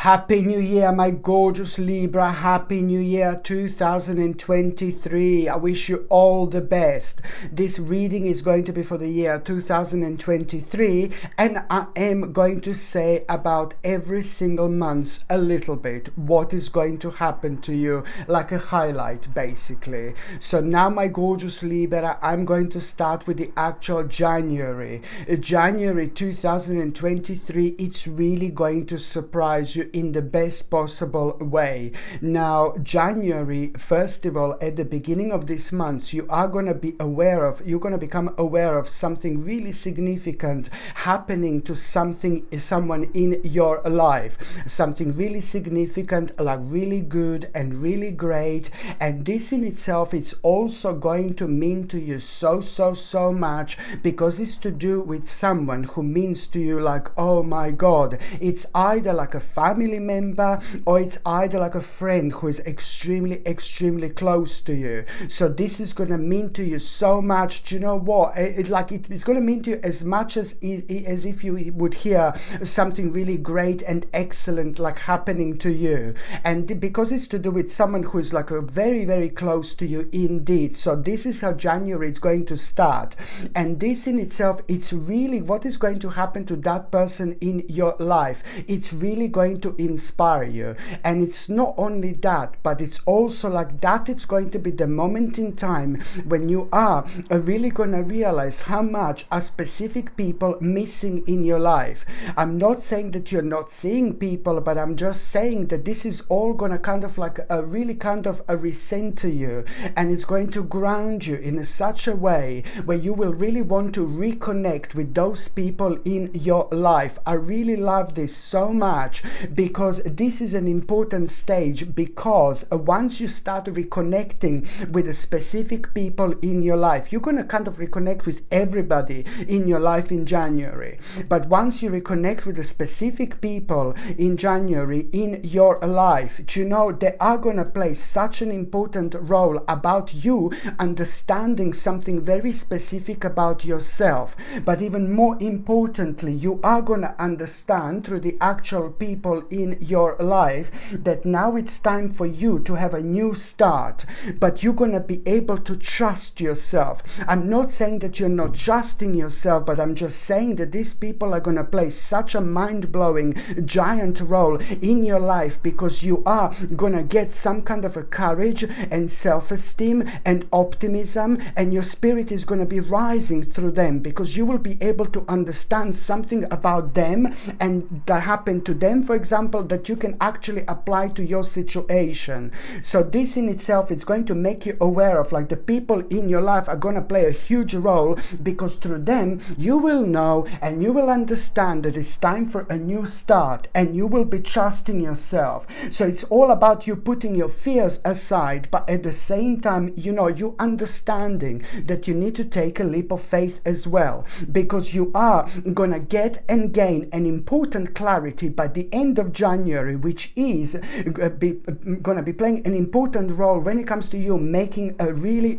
Happy New Year, my gorgeous Libra. Happy New Year 2023. I wish you all the best. This reading is going to be for the year 2023, and I am going to say about every single month a little bit what is going to happen to you, like a highlight basically. So now, my gorgeous Libra, I'm going to start with the actual January 2023. It's really going to surprise you in the best possible way. Now, January, first of all, at the beginning of this month, you're going to become aware of something really significant happening to someone in your life. Something really significant, like really good and really great. And this in itself, it's also going to mean to you so much, because it's to do with someone who means to you like, oh my God. It's either like a family member, or it's either like a friend who is extremely close to you. So this is going to mean to you so much. Do you know what? It's going to mean to you as much as if you would hear something really great and excellent like happening to you. And because it's to do with someone who is like a very close to you indeed. So this is how January is going to start. And this in itself, it's really what is going to happen to that person in your life. It's really going to inspire you. And it's not only that, but it's also like that it's going to be the moment in time when you are really going to realize how much are specific people missing in your life. I'm not saying that you're not seeing people, but I'm just saying that this is all going to kind of like a recenter you, and it's going to ground you in such a way where you will really want to reconnect with those people in your life. I really love this so much, because this is an important stage, because once you start reconnecting with the specific people in your life, you're going to kind of reconnect with everybody in your life in January. But once you reconnect with the specific people in January in your life, you know, they are going to play such an important role about you understanding something very specific about yourself. But even more importantly, you are going to understand through the actual people in your life that now it's time for you to have a new start. But you're going to be able to trust yourself. I'm not saying that you're not trusting yourself, but I'm just saying that these people are going to play such a mind-blowing giant role in your life, because you are going to get some kind of a courage and self-esteem and optimism, and your spirit is going to be rising through them, because you will be able to understand something about them and that happened to them, for example, that you can actually apply to your situation. So this in itself is going to make you aware of like the people in your life are going to play a huge role, because through them you will know and you will understand that it's time for a new start, and you will be trusting yourself. So it's all about you putting your fears aside, but at the same time, you know, you understanding that you need to take a leap of faith as well, because you are going to get and gain an important clarity by the end of January, which is going to be playing an important role when it comes to you making a really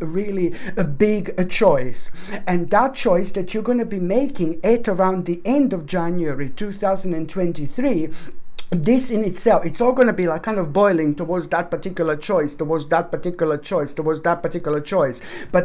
a big choice. And that choice that you're going to be making at around the end of January 2023, this in itself, it's all going to be like kind of boiling towards that particular choice. But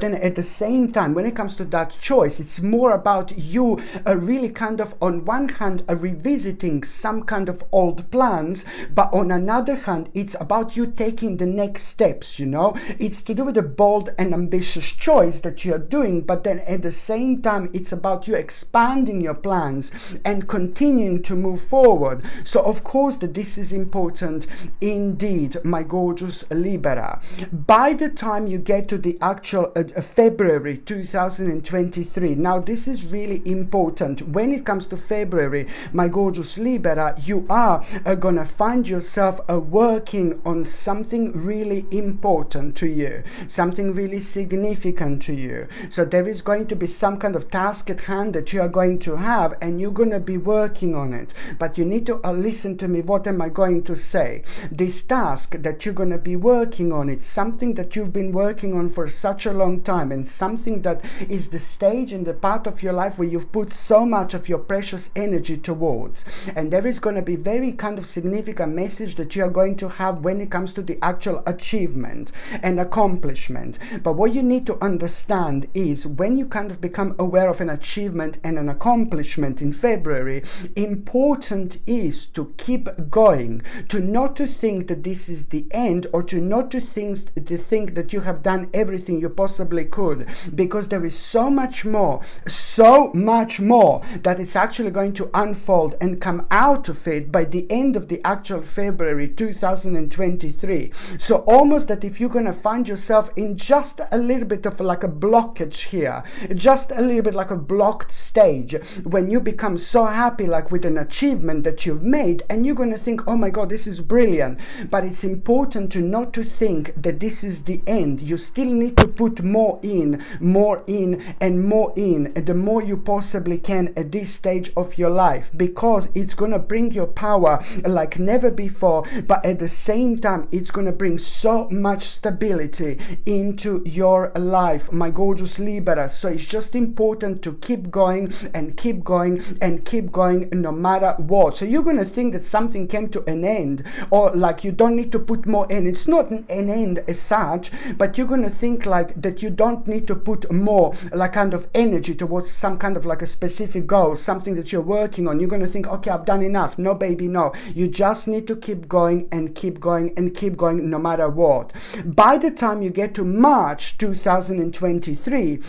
then at the same time, when it comes to that choice, it's more about you really kind of on one hand revisiting some kind of old plans, but on another hand, it's about you taking the next steps, you know. It's to do with a bold and ambitious choice that you're doing, but then at the same time, it's about you expanding your plans and continuing to move forward. So of course that this is important indeed, my gorgeous Libra. By the time you get to the actual February 2023, now this is really important. When it comes to February, my gorgeous Libra, you are gonna find yourself working on something really important to you, something really significant to you. So there is going to be some kind of task at hand that you are going to have, and you're going to be working on it. But you need to listen to to me, what am I going to say? This task that you're going to be working on, it's something that you've been working on for such a long time, and something that is the stage and the part of your life where you've put so much of your precious energy towards. And there is going to be very kind of significant message that you are going to have when it comes to the actual achievement and accomplishment. But what you need to understand is, when you kind of become aware of an achievement and an accomplishment in February, important is to keep going, to not to think that this is the end, or to not to think that you have done everything you possibly could, because there is so much more that it's actually going to unfold and come out of it by the end of the actual February 2023. So almost that if you're going to find yourself in just a little bit of like a blockage here, just a little bit like a blocked stage, when you become so happy like with an achievement that you've made, and you're going to think, oh my God, this is brilliant. But it's important to not to think that this is the end. You still need to put more in, and more in, and the more you possibly can at this stage of your life, because it's going to bring your power like never before. But at the same time, it's going to bring so much stability into your life, my gorgeous Libra. So it's just important to keep going and keep going and keep going no matter what. So you're going to think that something came to an end, or like you don't need to put more in. It's not an end as such, but you're going to think like that you don't need to put more like kind of energy towards some kind of like a specific goal, something that you're working on. You're going to think, okay, I've done enough. No, baby, no. You just need to keep going and keep going and keep going no matter what. By the time you get to March 2023,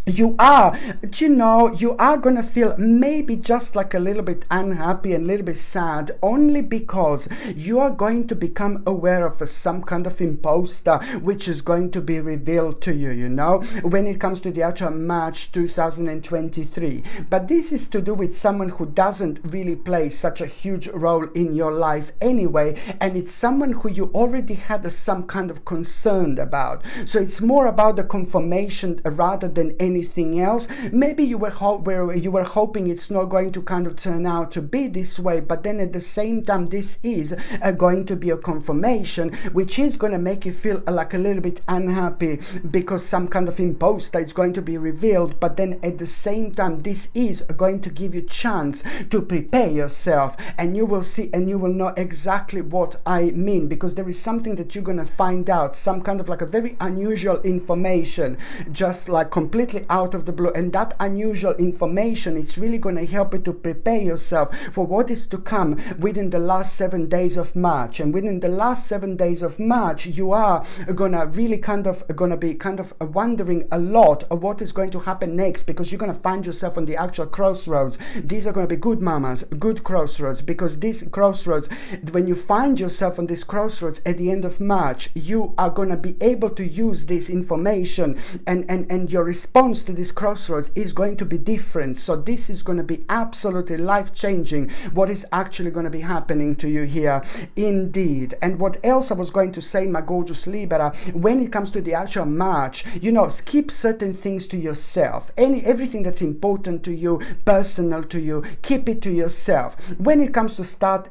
you are going to feel maybe just like a little bit unhappy and a little bit sad, only because you are going to become aware of some kind of imposter which is going to be revealed to you, when it comes to the actual March 2023. But this is to do with someone who doesn't really play such a huge role in your life anyway, and it's someone who you already had some kind of concern about. So it's more about the confirmation rather than anything else. Maybe you were hoping it's not going to kind of turn out to be this way, but then at the same time, this is going to be a confirmation which is going to make you feel like a little bit unhappy, because some kind of imposter is going to be revealed. But then at the same time, this is going to give you chance to prepare yourself, and you will see and you will know exactly what I mean, because there is something that you're going to find out, some kind of like a very unusual information, just like completely out of the blue. And that unusual information, it's really going to help you to prepare yourself for what is to come within the last 7 days of March. And within the last 7 days of March, you are gonna really be wondering a lot of what is going to happen next, because you're gonna find yourself on the actual crossroads. These are going to be good mamas, good crossroads, because these crossroads, when you find yourself on this crossroads at the end of March, you are going to be able to use this information, and your response to this crossroads is going to be different. So this is going to be absolutely life-changing, what is actually going to be happening to you here indeed. And what else I was going to say, my gorgeous Libra, when it comes to the actual March, keep certain things to yourself. Everything that's important to you, personal to you, keep it to yourself. When it comes to secrets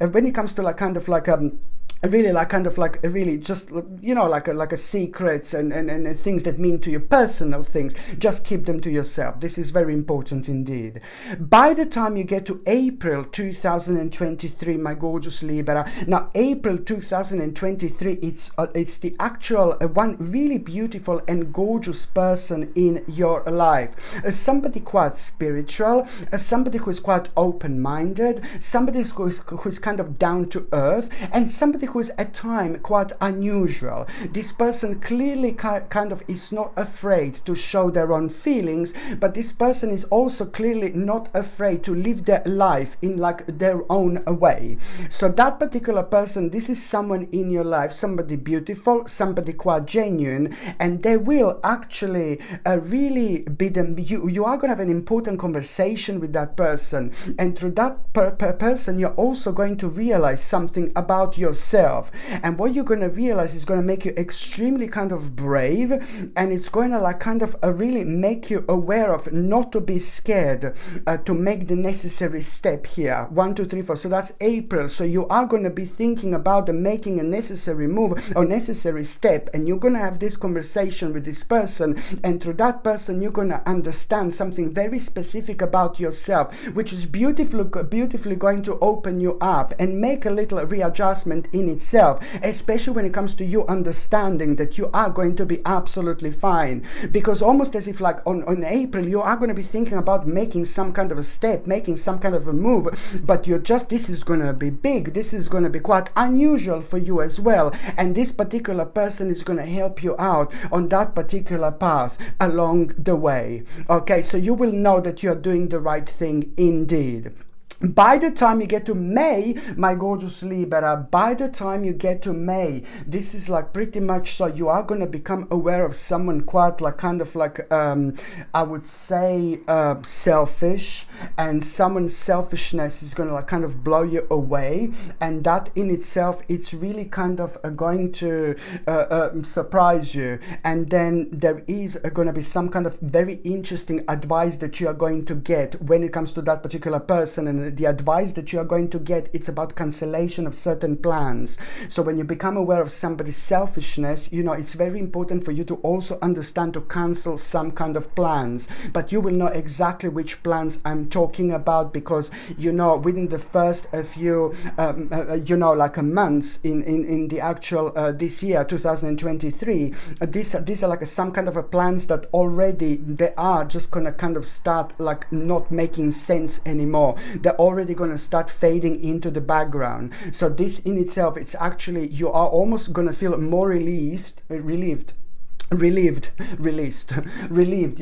and things that mean to you, personal things, just keep them to yourself. This is very important indeed. By the time you get to April 2023, my gorgeous Libra, now April 2023, it's the actual one really beautiful and gorgeous person in your life. Somebody quite spiritual, somebody who is quite open-minded, somebody who is kind of down to earth, and somebody who is at time quite unusual. This person clearly kind of is not afraid to show their own feelings, but this person is also clearly not afraid to live their life in like their own way. So that particular person, this is someone in your life, somebody beautiful, somebody quite genuine, and they will actually really be them. You are going to have an important conversation with that person, and through that person you're also going to realize something about yourself itself. And what you're going to realize is going to make you extremely kind of brave, and it's going to like kind of really make you aware of not to be scared to make the necessary step here. 1, 2, 3, 4. So that's April. So you are going to be thinking about making a necessary move or necessary step, and you're going to have this conversation with this person, and through that person you're going to understand something very specific about yourself, which is beautifully going to open you up and make a little readjustment in itself, especially when it comes to you understanding that you are going to be absolutely fine. Because almost as if like on April you are going to be thinking about making some kind of a step, making some kind of a move, but this is going to be big, this is going to be quite unusual for you as well, and this particular person is going to help you out on that particular path along the way. Okay, so you will know that you are doing the right thing indeed. By the time you get to May, my gorgeous Libra, by the time you get to May, this is like pretty much so you are going to become aware of someone quite like kind of like, I would say selfish, and someone's selfishness is going to like kind of blow you away, and that in itself, it's really kind of going to surprise you. And then there is going to be some kind of very interesting advice that you are going to get when it comes to that particular person, and the advice that you are going to get, it's about cancellation of certain plans. So when you become aware of somebody's selfishness, you know, it's very important for you to also understand to cancel some kind of plans. But you will know exactly which plans I'm talking about, because, you know, within the first few, you know, like months in the actual, this year, 2023, these are like some kind of plans that already, they are just gonna kind of start like not making sense anymore. They're already going to start fading into the background. So this in itself, it's actually, you are almost going to feel more relieved. You're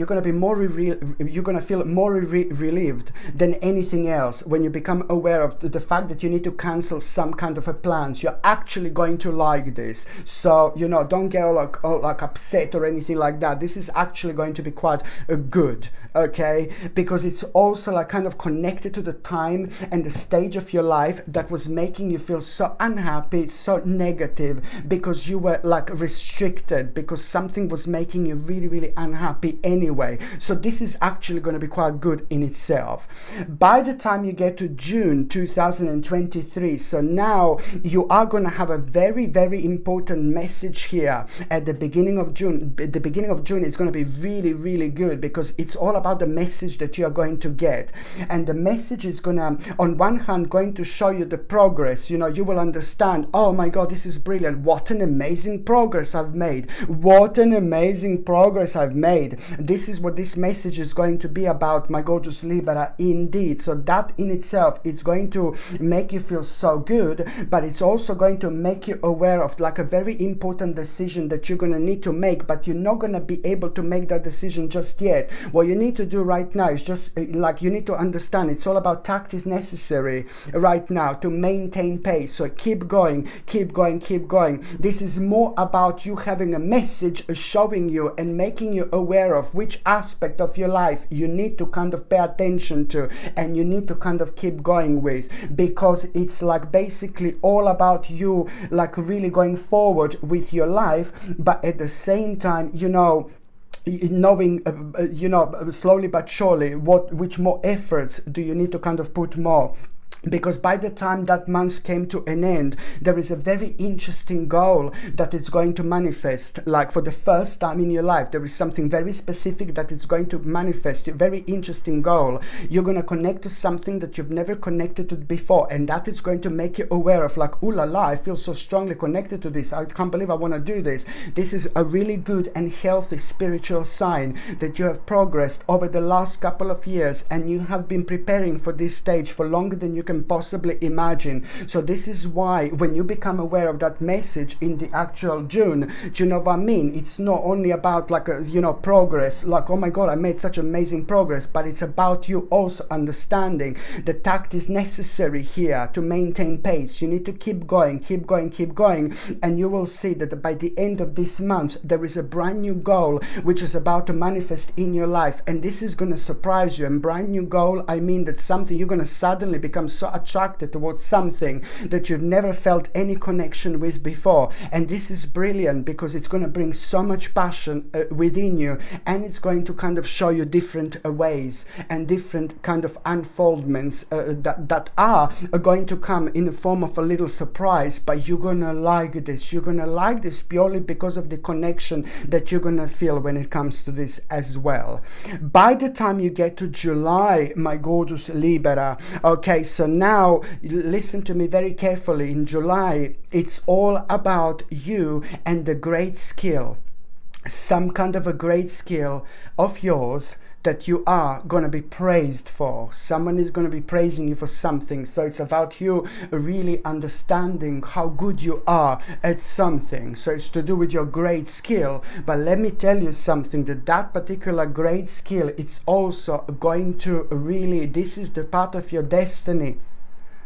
going to be more you're going to feel more relieved than anything else when you become aware of the fact that you need to cancel some kind of a plans. You're actually going to like this. So, you know, don't get all like upset or anything like that. This is actually going to be quite good, okay? Because it's also like kind of connected to the time and the stage of your life that was making you feel so unhappy, so negative, because you were like restricted, because something was making you really unhappy anyway. So this is actually going to be quite good in itself. By the time you get to June 2023, so now you are going to have a very important message here at the beginning of June. The beginning of June is going to be really good, because it's all about the message that you are going to get. And the message is going to, on one hand, going to show you the progress. You know, you will understand, oh my God, this is brilliant. What an amazing progress I've made. What an amazing progress I've made. This is what this message is going to be about, my gorgeous Libra, indeed. So that in itself, it's going to make you feel so good, but it's also going to make you aware of like a very important decision that you're going to need to make, but you're not going to be able to make that decision just yet. What you need to do right now is just like, you need to understand it's all about tact is necessary right now to maintain pace. So keep going. This is more about you having a message showing you and making you aware of which aspect of your life you need to kind of pay attention to, and you need to kind of keep going with, because it's like basically all about you like really going forward with your life, but at the same time, you know, knowing you know, slowly but surely which more efforts do you need to kind of put more. Because by the time that month came to an end, there is a very interesting goal that it's going to manifest. Like for the first time in your life, there is something very specific that it's going to manifest. A very interesting goal. You're going to connect to something that you've never connected to before, and that is going to make you aware of like, ooh la la, I feel so strongly connected to this. I can't believe I want to do this. This is a really good and healthy spiritual sign that you have progressed over the last couple of years, and you have been preparing for this stage for longer than you can possibly imagine. So this is why when you become aware of that message in the actual June, do you know what I mean? It's not only about like a, you know, progress, like, oh my God, I made such amazing progress, but it's about you also understanding the tact is necessary here to maintain pace. You need to keep going, and you will see that by the end of this month, there is a brand new goal which is about to manifest in your life, and this is going to surprise you. And brand new goal, I mean that something you're going to suddenly become so attracted towards something that you've never felt any connection with before. And this is brilliant because it's going to bring so much passion within you, and it's going to kind of show you different ways and different kind of unfoldments that are going to come in the form of a little surprise. But you're going to like this. You're going to like this purely because of the connection that you're going to feel when it comes to this as well. By the time you get to July, my gorgeous Libra, okay, so now listen to me very carefully. In July, it's all about you and the great skill, some kind of a great skill of yours that you are going to be praised for. Someone is going to be praising you for something. So it's about you really understanding how good you are at something. So it's to do with your great skill. But let me tell you something, that particular great skill, it's also going to really, this is the part of your destiny.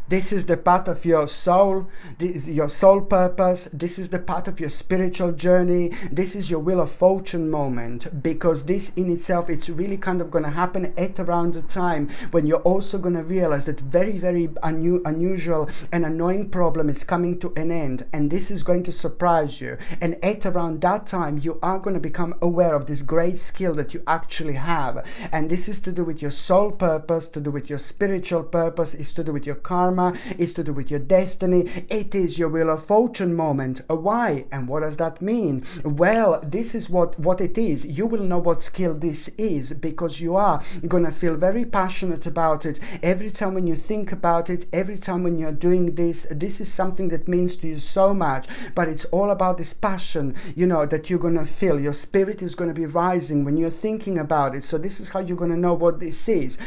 This is the part of your soul, this is your soul purpose, this is the part of your spiritual journey, this is your wheel of fortune moment, because this in itself, it's really kind of going to happen at around the time when you're also going to realize that very, very unusual and annoying problem is coming to an end, and this is going to surprise you. And at around that time, you are going to become aware of this great skill that you actually have. And this is to do with your soul purpose, to do with your spiritual purpose, is to do with your karma, is to do with your destiny. It is your wheel of fortune moment. Why? And what does that mean? Well, this is what it is. You will know what skill this is because you are going to feel very passionate about it. Every time when you think about it, every time when you're doing this, this is something that means to you so much. But it's all about this passion, you know, that you're going to feel. Your spirit is going to be rising when you're thinking about it. So this is how you're going to know what this is.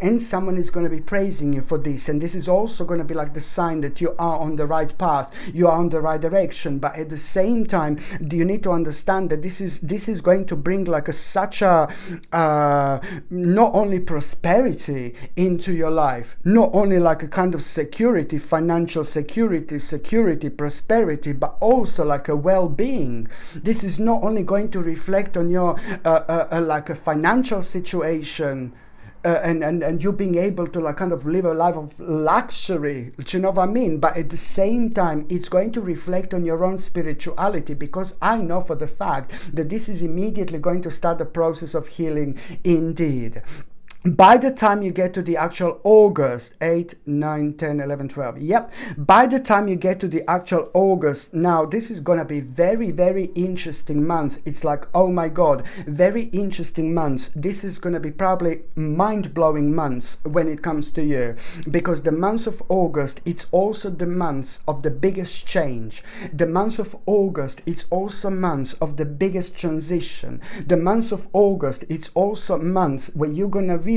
And someone is going to be praising you for this. And this is also going to be like the sign that you are on the right path, you are on the right direction. But at the same time, you need to understand that this is going to bring like such a not only prosperity into your life, not only like a kind of security, financial security, prosperity, but also like a well-being. This is not only going to reflect on your like a financial situation, and you being able to like kind of live a life of luxury, do you know what I mean? But at the same time, it's going to reflect on your own spirituality, because I know for the fact that this is immediately going to start the process of healing indeed. By the time you get to the actual August, 8, 9, 10, 11, 12, yep. By the time you get to the actual August, now this is going to be very, very interesting month. It's like, oh my God, very interesting month. This is going to be probably mind-blowing months when it comes to you, because the month of August, it's also the month of the biggest change. The month of August, it's also month of the biggest transition. The month of August, it's also month where you're going to realize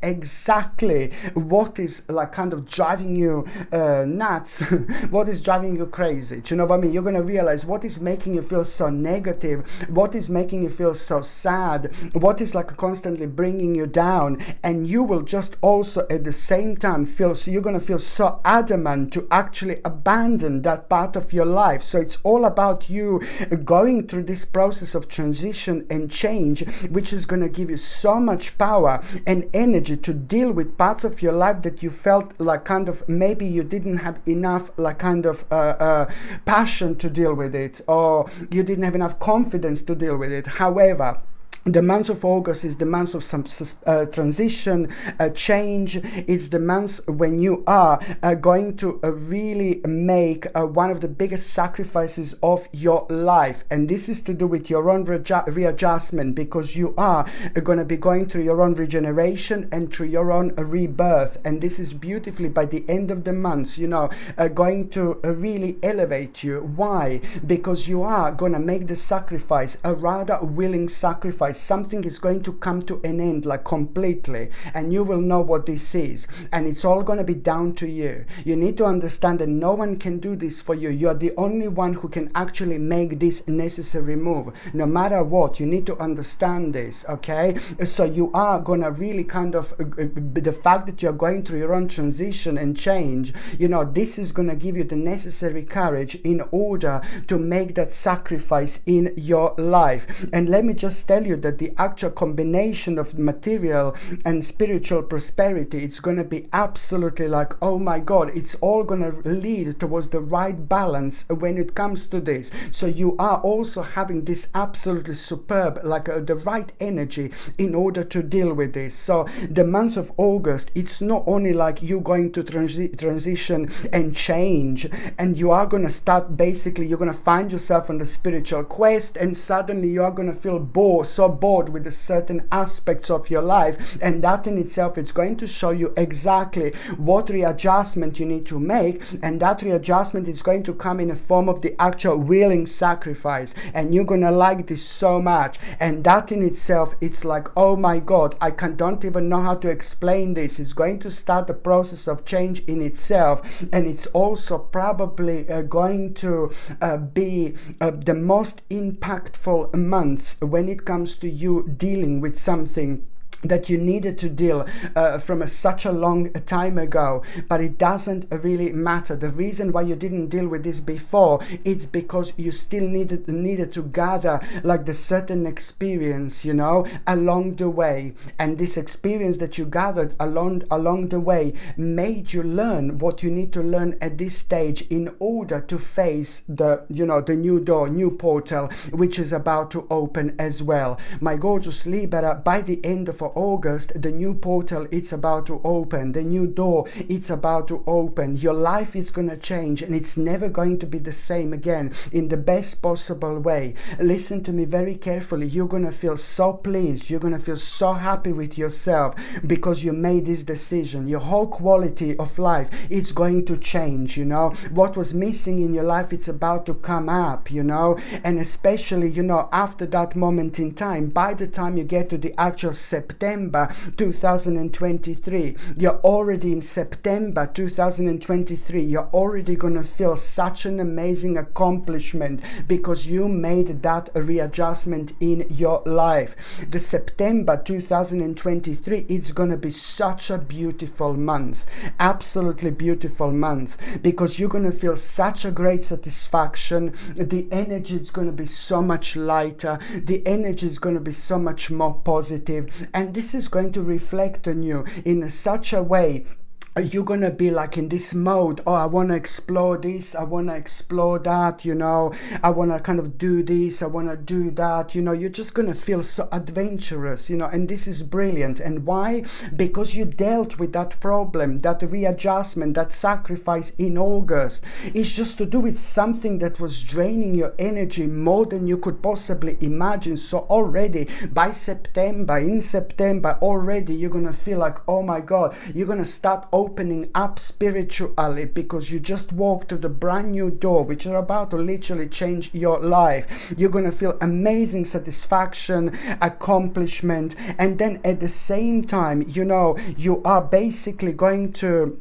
exactly what is like kind of driving you nuts, what is driving you crazy. Do you know what I mean? You're going to realize what is making you feel so negative, what is making you feel so sad, what is like constantly bringing you down. And you will just also at the same time feel, so you're going to feel so adamant to actually abandon that part of your life. So it's all about you going through this process of transition and change, which is going to give you so much power and energy to deal with parts of your life that you felt like kind of maybe you didn't have enough like kind of passion to deal with it, or you didn't have enough confidence to deal with it. However, the month of August is the month of some transition, change. It's the month when you are going to really make one of the biggest sacrifices of your life. And this is to do with your own readjustment, because you are going to be going through your own regeneration and through your own rebirth. And this is beautifully by the end of the month, you know, going to really elevate you. Why? Because you are going to make the sacrifice, a rather willing sacrifice. Something is going to come to an end like completely, and you will know what this is, and it's all going to be down to you. You need to understand that no one can do this for you. You're the only one who can actually make this necessary move, no matter what. You need to understand this, okay? So you are going to really kind of the fact that you're going through your own transition and change, you know, this is going to give you the necessary courage in order to make that sacrifice in your life. And let me just tell you that the actual combination of material and spiritual prosperity, it's going to be absolutely like, oh my God, it's all going to lead towards the right balance when it comes to this. So you are also having this absolutely superb, like the right energy in order to deal with this. So the month of August, it's not only like you going to transition and change, and you are going to start, basically you're going to find yourself on the spiritual quest, and suddenly you are going to feel so bored with the certain aspects of your life, and that in itself, it's going to show you exactly what readjustment you need to make, and that readjustment is going to come in a form of the actual willing sacrifice, and you're going to like this so much. And that in itself, it's like, oh my God, don't even know how to explain this. It's going to start the process of change in itself, and it's also probably going to be the most impactful months when it comes to you dealing with something that you needed to deal from such a long time ago, but it doesn't really matter. The reason why you didn't deal with this before, it's because you still needed to gather like the certain experience, you know, along the way, and this experience that you gathered along the way made you learn what you need to learn at this stage in order to face the, you know, the new door, new portal, which is about to open as well. My gorgeous Libra, by the end of August, the new portal, it's about to open. The new door, it's about to open. Your life is going to change, and it's never going to be the same again, in the best possible way. Listen to me very carefully. You're going to feel so pleased. You're going to feel so happy with yourself because you made this decision. Your whole quality of life, it's going to change, you know. What was missing in your life, it's about to come up, you know. And especially, you know, after that moment in time, by the time you get to the actual September 2023, you're already in September 2023, you're already gonna feel such an amazing accomplishment because you made that readjustment in your life. The September 2023, it's gonna be such a beautiful month, absolutely beautiful month, because you're gonna feel such a great satisfaction. The energy is gonna be so much lighter, the energy is gonna be so much more positive, and this is going to reflect on you in such a way. You're gonna be like in this mode, oh, I want to explore this, I want to explore that, you know, I want to kind of do this, I want to do that, you know. You're just gonna feel so adventurous, you know, and this is brilliant. And why? Because you dealt with that problem, that readjustment, that sacrifice in August. It's just to do with something that was draining your energy more than you could possibly imagine. So already by September, in September already, you're gonna feel like, oh my God, you're gonna start opening up spiritually, because you just walked through the brand new door which are about to literally change your life. You're going to feel amazing satisfaction, accomplishment, and then at the same time, you know, you are basically going to,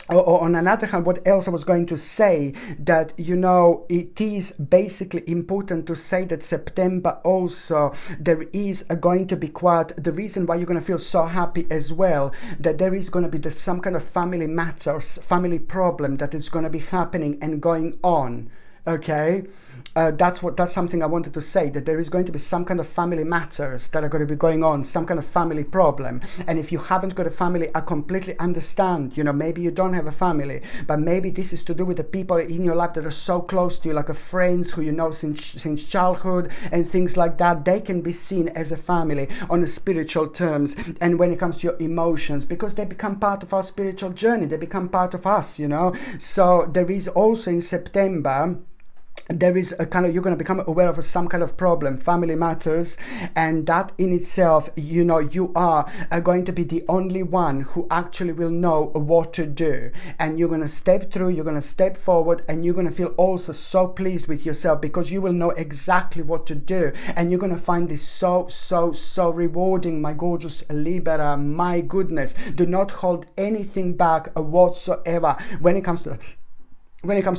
or on another hand, what else I was going to say, that, you know, it is basically important to say that September also, there is going to be quite, the reason why you're going to feel so happy as well, that there is going to be some kind of family matters, family problem that is going to be happening and going on, okay? That's something I wanted to say, that there is going to be some kind of family matters that are going to be going on, some kind of family problem. And if you haven't got a family, I completely understand. You know, maybe you don't have a family, but maybe this is to do with the people in your life that are so close to you, like a friends who you know since childhood and things like that. They can be seen as a family on a spiritual terms, and when it comes to your emotions, because they become part of our spiritual journey, they become part of us, you know. So there is also in September, there is a kind of, you're going to become aware of some kind of problem, family matters, and that in itself, you know, you are going to be the only one who actually will know what to do, and you're going to step through, you're going to step forward, and you're going to feel also so pleased with yourself because you will know exactly what to do, and you're going to find this so rewarding, my gorgeous Libra. My goodness, do not hold anything back whatsoever when it comes to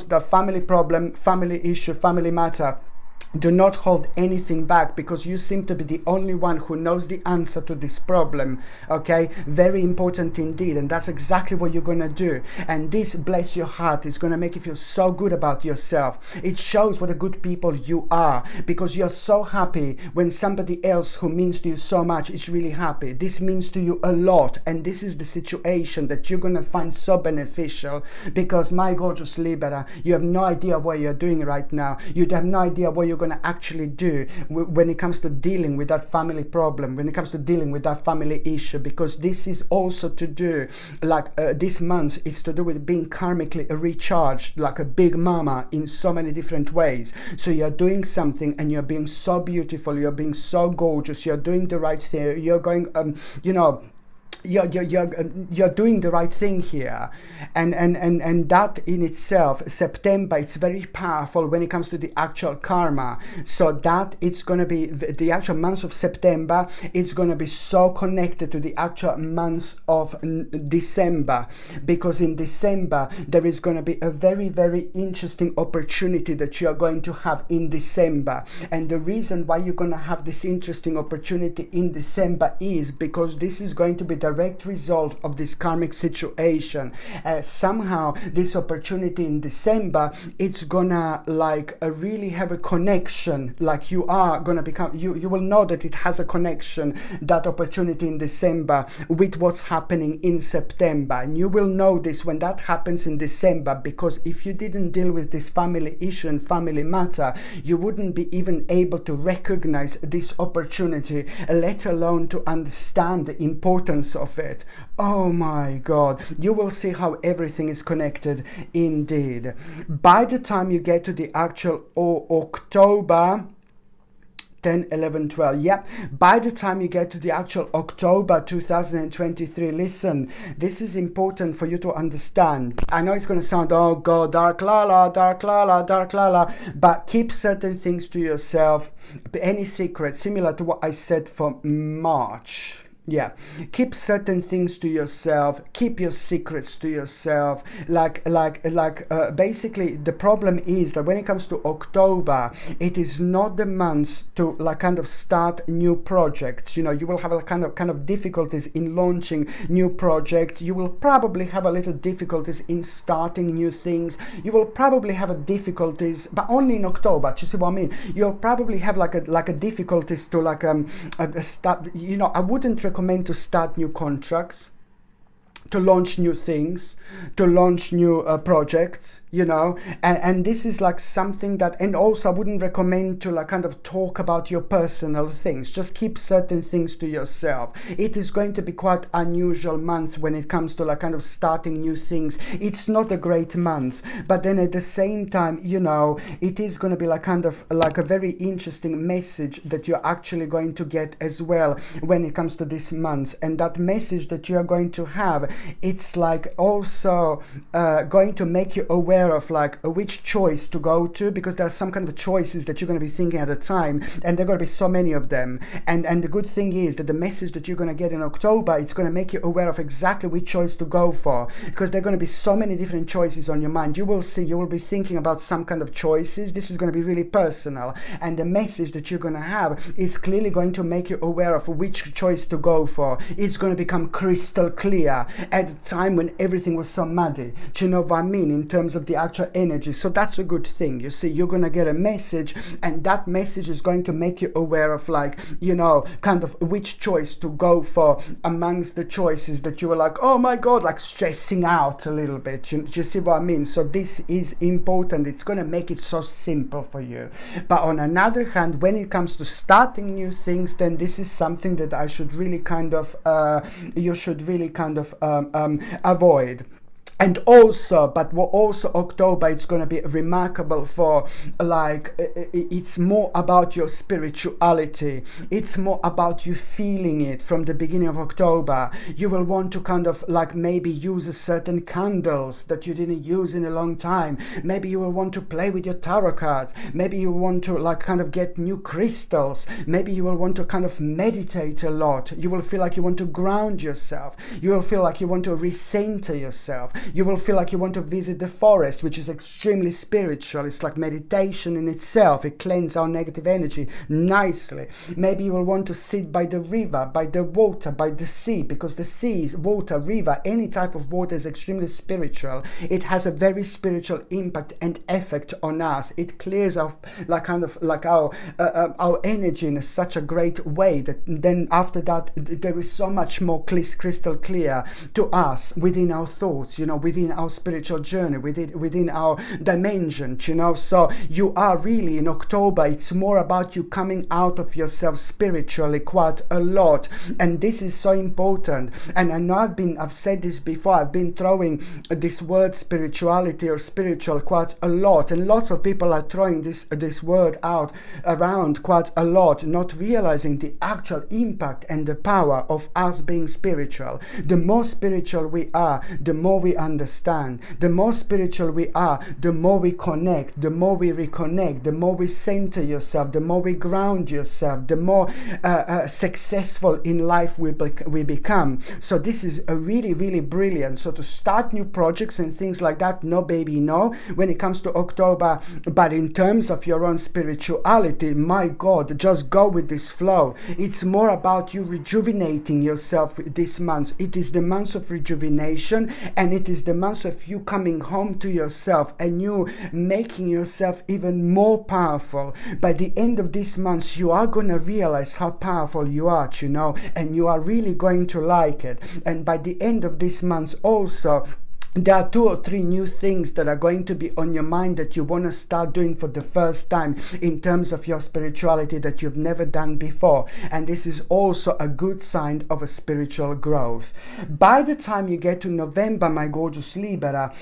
the family problem, family issue, family matter. Do not hold anything back, because you seem to be the only one who knows the answer to this problem. Okay, very important indeed, and that's exactly what you're gonna do. And this, bless your heart, is gonna make you feel so good about yourself. It shows what a good people you are, because you're so happy when somebody else who means to you so much is really happy. This means to you a lot, and this is the situation that you're gonna find so beneficial, because my gorgeous Libra, you have no idea what you're doing right now. You have no idea what you're going to actually do when it comes to dealing with that family problem, when it comes to dealing with that family issue, because this is also to do, like this month, it's to do with being karmically recharged, like a big mama in so many different ways. So you're doing something and you're being so beautiful, you're being so gorgeous, you're doing the right thing, you're going, you're doing the right thing here, and that in itself, September, it's very powerful when it comes to the actual karma. So that it's going to be the actual month of September, it's going to be so connected to the actual month of December, because in December there is going to be a very, very interesting opportunity that you are going to have in December. And the reason why you're going to have this interesting opportunity in December is because this is going to be the direct result of this karmic situation. Somehow this opportunity in December, it's gonna like really have a connection, like you are gonna become, you will know that it has a connection, that opportunity in December, with what's happening in September. And you will know this when that happens in December, because if you didn't deal with this family issue and family matter, you wouldn't be even able to recognize this opportunity, let alone to understand the importance of it. Oh my God, you will see how everything is connected indeed. By the time you get to the actual October 10, 11, 12, yeah, by the time you get to the actual October 2023, listen, this is important for you to understand. I know it's going to sound, oh God, dark lala, dark lala, dark lala, but keep certain things to yourself. Any secret, similar to what I said for March. Yeah, keep certain things to yourself, keep your secrets to yourself. Basically the problem is that when it comes to October, it is not the month to like kind of start new projects. You know, you will have a kind of difficulties in launching new projects. You will probably have a little difficulties in starting new things. You will probably have a difficulties, but only in October. Do you see what I mean? You'll probably have like a difficulties to start. You know, I wouldn't recommend to start new contracts, to launch new things, to launch new projects, you know, and this is like something that, and also I wouldn't recommend to like kind of talk about your personal things. Just keep certain things to yourself. It is going to be quite unusual month when it comes to like kind of starting new things. It's not a great month, but then at the same time, you know, it is going to be like kind of like a very interesting message that you're actually going to get as well when it comes to this month. And that message that you are going to have, it's like also going to make you aware of like which choice to go to, because there are some kind of choices that you're going to be thinking at a time, and there are going to be so many of them. And the good thing is that the message that you're going to get in October, it's going to make you aware of exactly which choice to go for, because there are going to be so many different choices on your mind. You will see, you will be thinking about some kind of choices. This is going to be really personal, and the message that you're going to have is clearly going to make you aware of which choice to go for. It's going to become crystal clear at a time when everything was so muddy. Do you know what I mean, in terms of the actual energy? So that's a good thing. You see, you're gonna get a message, and that message is going to make you aware of like, you know, kind of which choice to go for amongst the choices that you were like, oh my God, like stressing out a little bit. You see what I mean? So this is important. It's gonna make it so simple for you. But on another hand, when it comes to starting new things, then this is something that I should really kind of you should really kind of avoid. And also, but what also October, it's going to be remarkable for, like, it's more about your spirituality. It's more about you feeling it from the beginning of October. You will want to kind of like maybe use a certain candles that you didn't use in a long time. Maybe you will want to play with your tarot cards. Maybe you want to like kind of get new crystals. Maybe you will want to kind of meditate a lot. You will feel like you want to ground yourself. You will feel like you want to recenter yourself. You will feel like you want to visit the forest, which is extremely spiritual. It's like meditation in itself. It cleanses our negative energy nicely. Maybe you will want to sit by the river, by the water, by the sea, because the sea, water, river, any type of water is extremely spiritual. It has a very spiritual impact and effect on us. It clears our our energy in such a great way that then after that there is so much more crystal clear to us within our thoughts, within our spiritual journey, within our dimension, So you are really in October, it's more about you coming out of yourself spiritually quite a lot, and this is so important. And I know I've said this before, I've been throwing this word spirituality or spiritual quite a lot, and lots of people are throwing this word out around quite a lot, not realizing the actual impact and the power of us being spiritual. The more spiritual we are, the more we understand. The more spiritual we are, the more we connect, the more we reconnect, the more we center yourself, the more we ground yourself, the more successful in life we become. So this is a really, really brilliant. So to start new projects and things like that, no baby, no, when it comes to October. But in terms of your own spirituality, my God, just go with this flow. It's more about you rejuvenating yourself this month. It is the month of rejuvenation, and it is the month of you coming home to yourself and you making yourself even more powerful. By the end of this month, you are going to realize how powerful you are, and you are really going to like it. And by the end of this month also, there are 2 or 3 new things that are going to be on your mind that you want to start doing for the first time in terms of your spirituality that you've never done before. And this is also a good sign of a spiritual growth. By the time you get to November, my gorgeous Libra,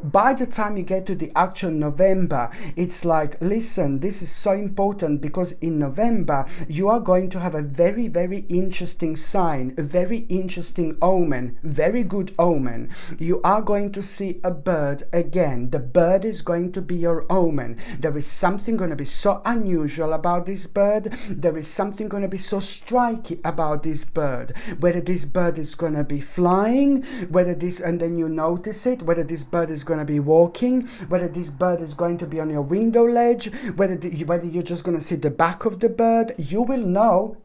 by the time you get to the actual November, it's like, listen, this is so important, because in November, you are going to have a very, very interesting sign, a very interesting omen, very good omen. You are going to see a bird again. The bird is going to be your omen. There is something going to be so unusual about this bird. There is something going to be so striking about this bird. Whether this bird is going to be flying, and then you notice it, whether this bird is going to be walking, whether this bird is going to be on your window ledge, whether you're just going to see the back of the bird, you will know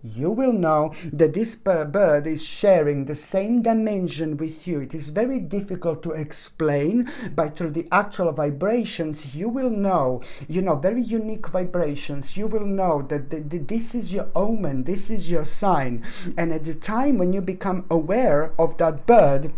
that this bird is sharing the same dimension with you. It is very difficult to explain, but through the actual vibrations, you will know, very unique vibrations. You will know that this is your omen, this is your sign. And at the time when you become aware of that bird,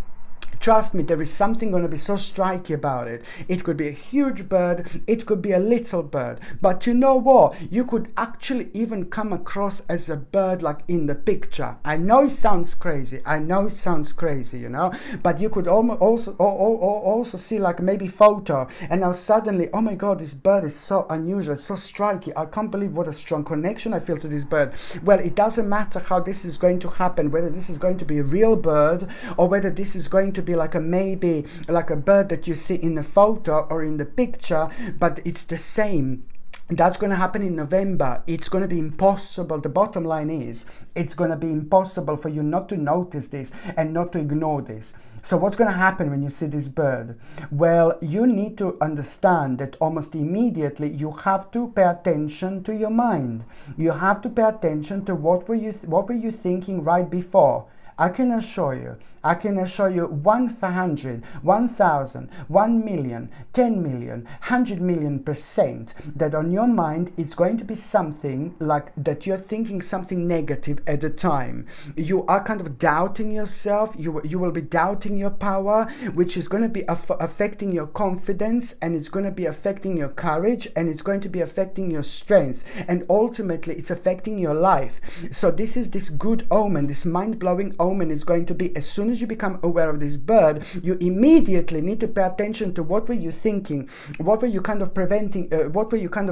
trust me, there is something going to be so striking about it. It could be a huge bird, it could be a little bird. But you know what? You could actually even come across as a bird like in the picture. I know it sounds crazy. But you could also see like maybe photo, and now suddenly, oh my God, this bird is so unusual, it's so striking. I can't believe what a strong connection I feel to this bird. Well, it doesn't matter how this is going to happen, whether this is going to be a real bird or whether this is going to be like a bird that you see in the photo or in the picture, but it's the same. That's going to happen in November. It's going to be impossible. The bottom line is, it's going to be impossible for you not to notice this and not to ignore this. So what's going to happen when you see this bird? Well, you need to understand that almost immediately you have to pay attention to your mind. You have to pay attention to what were you thinking right before. I can assure you 100, 1,000, 1 million, 10 million, 100 million% that on your mind it's going to be something like that you're thinking something negative at the time. You are kind of doubting yourself, you will be doubting your power, which is going to be affecting your confidence, and it's going to be affecting your courage, and it's going to be affecting your strength, and ultimately it's affecting your life. So this is this good omen, this mind-blowing omen is going to be, as soon as you become aware of this bird, you immediately need to pay attention to what were you thinking, what were you kind of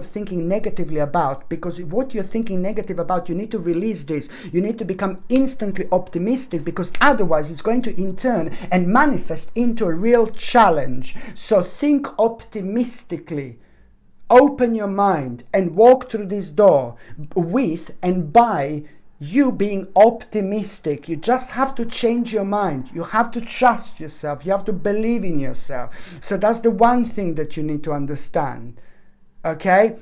thinking negatively about, because what you're thinking negative about, you need to release this. You need to become instantly optimistic, because otherwise it's going to in turn and manifest into a real challenge. So think optimistically. Open your mind and walk through this door with and by you being optimistic. You just have to change your mind. You have to trust yourself. You have to believe in yourself. So that's the one thing that you need to understand. Okay?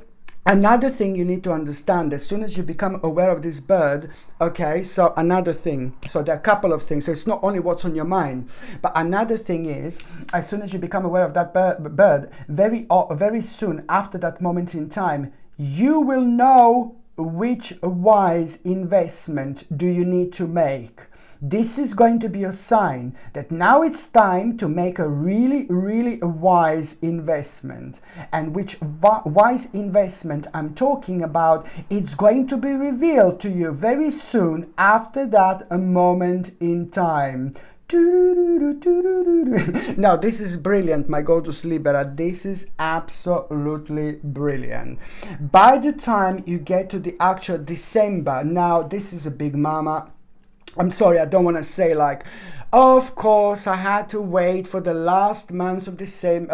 Another thing you need to understand, as soon as you become aware of this bird, okay, so another thing, so there are a couple of things, so it's not only what's on your mind, but another thing is, as soon as you become aware of that bird, very soon after that moment in time, you will know which wise investment do you need to make. This is going to be a sign that now it's time to make a really, really wise investment. And which wise investment I'm talking about, it's going to be revealed to you very soon after that moment in time. Now this is brilliant, my gorgeous Libra. This is absolutely brilliant. By the time you get to the actual December, now this is a big mama. I'm sorry, I don't want to say like, of course I had to wait for the last month of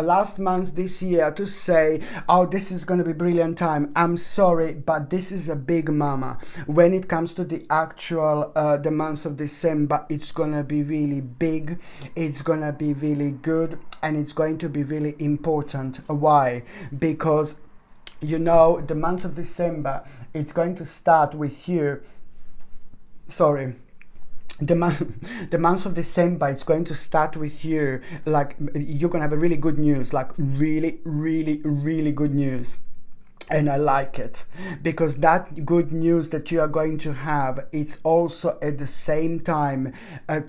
last month this year to say, oh, this is going to be brilliant time. I'm sorry, but this is a big mama. When it comes to the actual, the month of December, it's going to be really big. It's going to be really good. And it's going to be really important. Why? Because, you know, the month of December, it's going to start with you. Sorry. The month of December, it's going to start with you, like you're going to have a really good news, like really, really, really good news. And I like it because that good news that you are going to have, it's also at the same time,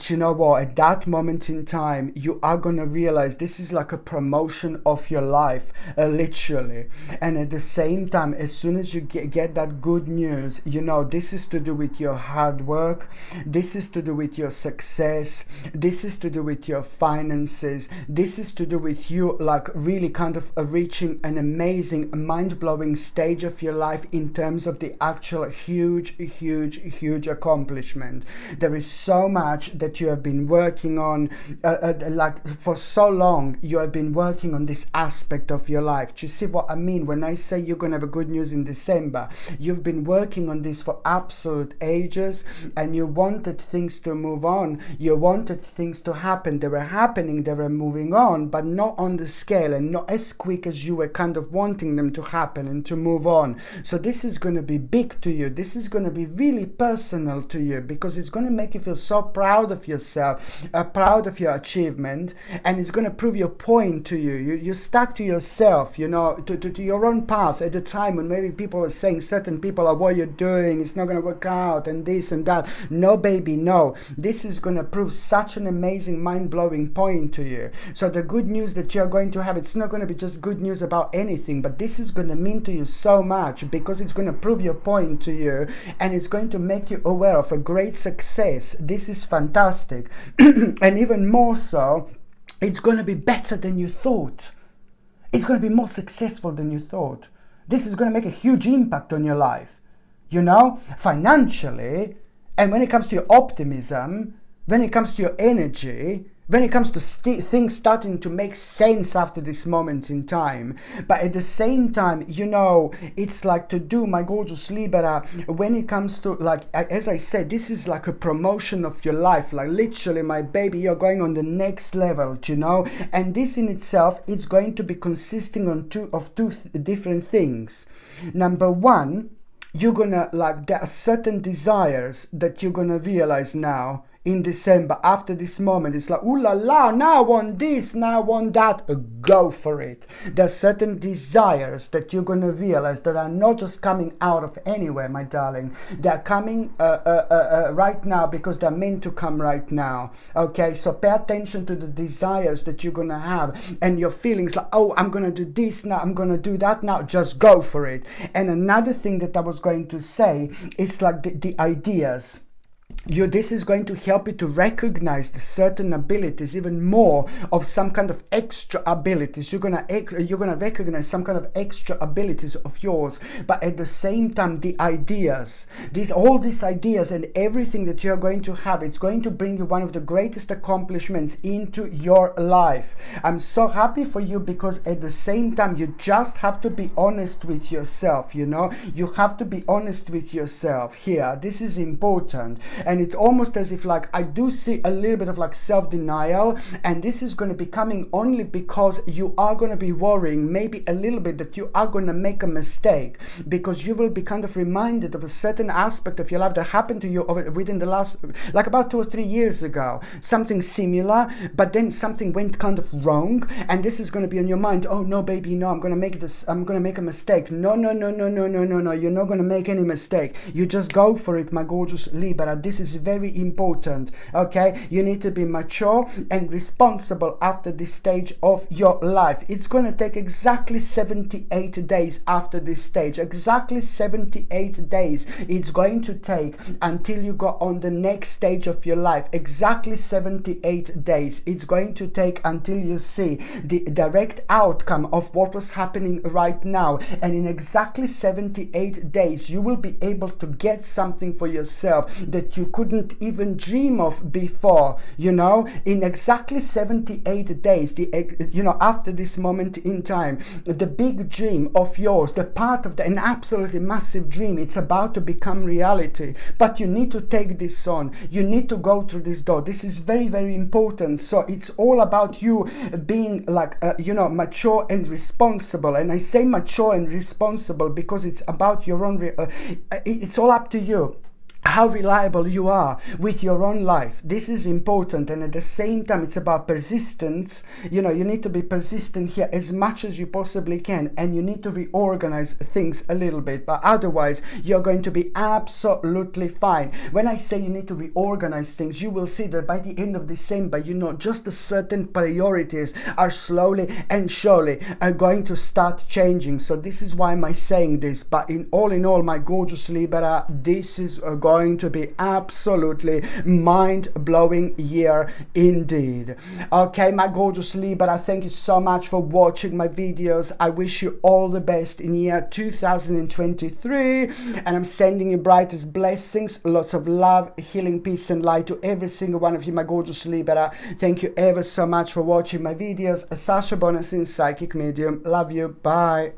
you know what, at that moment in time, you are going to realize this is like a promotion of your life, literally. And at the same time, as soon as you get that good news, you know, this is to do with your hard work. This is to do with your success. This is to do with your finances. This is to do with you like really kind of reaching an amazing, mind-blowing stage of your life in terms of the actual huge accomplishment. There is so much that you have been working on, like for so long you have been working on this aspect of your life. Do you see what I mean when I say you're gonna have a good news in December? You've been working on this for absolute ages, and you wanted things to move on. You wanted things to happen. They were happening, they were moving on, but not on the scale and not as quick as you were kind of wanting them to happen and to move on. So this is going to be big to you. This is going to be really personal to you because it's going to make you feel so proud of yourself, proud of your achievement, and it's going to prove your point to you. You're stuck to yourself, you know, to your own path at the time when maybe people were saying, certain people are, what you're doing, it's not going to work out and this and that. No, baby, no. This is going to prove such an amazing, mind-blowing point to you. So the good news that you're going to have, it's not going to be just good news about anything, but this is going to mean to you so much because it's going to prove your point to you, and it's going to make you aware of a great success. This is fantastic. And even more so, it's going to be better than you thought. It's going to be more successful than you thought. This is going to make a huge impact on your life, you know, financially. And when it comes to your optimism, when it comes to your energy, when it comes to things starting to make sense after this moment in time. But at the same time, you know, it's like to do, my gorgeous Libra, when it comes to, like, as I said, this is like a promotion of your life. Like literally, my baby, you're going on the next level, you know. And this in itself, it's going to be consisting of two different things. Number one, you're gonna, like, there are certain desires that you're gonna realize now in December, after this moment. It's like, ooh la la, now I want this, now I want that. Go for it. There are certain desires that you're going to realize that are not just coming out of anywhere, my darling. They're coming right now because they're meant to come right now. Okay, so pay attention to the desires that you're going to have and your feelings like, oh, I'm going to do this now, I'm going to do that now. Just go for it. And another thing that I was going to say is like the ideas. This is going to help you to recognize the certain abilities, even more of some kind of extra abilities. You're gonna recognize some kind of extra abilities of yours, but at the same time, the ideas, all these ideas and everything that you're going to have, it's going to bring you one of the greatest accomplishments into your life. I'm so happy for you, because at the same time, you just have to be honest with yourself. You know, you have to be honest with yourself here. This is important. And it's almost as if, like, I do see a little bit of like self-denial, and this is going to be coming only because you are going to be worrying maybe a little bit that you are going to make a mistake, because you will be kind of reminded of a certain aspect of your life that happened to you within the last, like about 2 or 3 years ago, something similar, but then something went kind of wrong, and this is going to be on your mind. Oh no, baby, no, I'm going to make a mistake. No, you're not going to make any mistake. You just go for it, my gorgeous Libra. This is very important. Okay, you need to be mature and responsible after this stage of your life. It's going to take exactly 78 days after this stage. Exactly 78 days it's going to take until you go on the next stage of your life. Exactly 78 days it's going to take until you see the direct outcome of what was happening right now. And in exactly 78 days you will be able to get something for yourself that you couldn't even dream of before. You know, in exactly 78 days, after this moment in time, the big dream of yours, the part of an absolutely massive dream, it's about to become reality. But you need to take this on. You need to go through this door. This is very, very important. So it's all about you being like, mature and responsible. And I say mature and responsible because it's about your own, it's all up to you how reliable you are with your own life. This is important. And at the same time, it's about persistence. You need to be persistent here as much as you possibly can, and you need to reorganize things a little bit, but otherwise you're going to be absolutely fine. When I say you need to reorganize things, you will see that by the end of December, just a certain priorities are slowly and surely are going to start changing. So this is why am I saying this. But in all, my gorgeous Libra, this is going to be absolutely mind-blowing year indeed. Okay, my gorgeous Libra, thank you so much for watching my videos. I wish you all the best in year 2023, and I'm sending you brightest blessings, lots of love, healing, peace and light to every single one of you, my gorgeous Libra. Thank you ever so much for watching my videos. Sasha Bonasin, psychic medium. Love you. Bye.